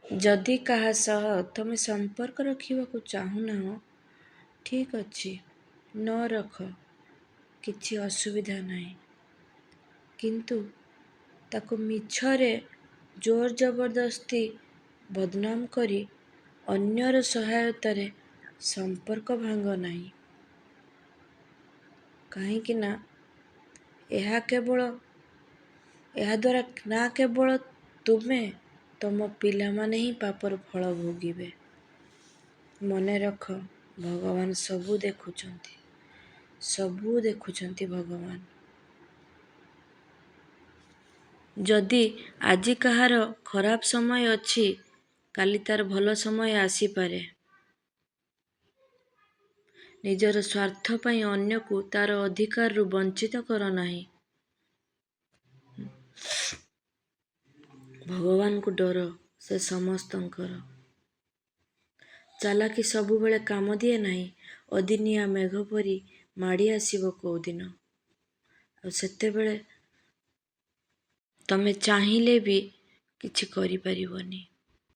ଯଦି କାହା ସହ ତମେ ସମ୍ପର୍କ ରଖିବାକୁ ଚାହୁଁନାହ, ଠିକ୍ ଅଛି, ନ ରଖ, କିଛି ଅସୁବିଧା ନାହିଁ। କିନ୍ତୁ ତାକୁ ମିଛରେ ଜୋର ଜବରଦସ୍ତି ବଦନାମ କରି ଅନ୍ୟର ସହାୟତାରେ ସମ୍ପର୍କ ଭାଙ୍ଗ ନାହିଁ। କାହିଁକି ନା ଏହାଦ୍ୱାରା ନା କେବଳ ତୁମେ, ତମ ପିଲାମାନେ ହିଁ ପାପର ଫଳ ଭୋଗିବେ। ମନେ ରଖ, ଭଗବାନ ସବୁ ଦେଖୁଛନ୍ତି ଭଗବାନ। ଯଦି ଆଜି କାହାର ଖରାପ ସମୟ ଅଛି, କାଲି ତାର ଭଲ ସମୟ ଆସିପାରେ। ନିଜର ସ୍ୱାର୍ଥ ପାଇଁ ଅନ୍ୟକୁ ତାର ଅଧିକାରରୁ ବଞ୍ଚିତ କର ନାହିଁ। ଭଗବାନଙ୍କୁ ଡର, ସେ ସମସ୍ତଙ୍କର। ଚାଲାକି ସବୁବେଳେ କାମ ଦିଏ ନାହିଁ। ଅଦିନିଆ ମେଘ ପରି ମାଡ଼ି ଆସିବ କୋଉଦିନ, ଆଉ ସେତେବେଳେ ତମେ ଚାହିଁଲେ ବି କିଛି କରିପାରିବନି।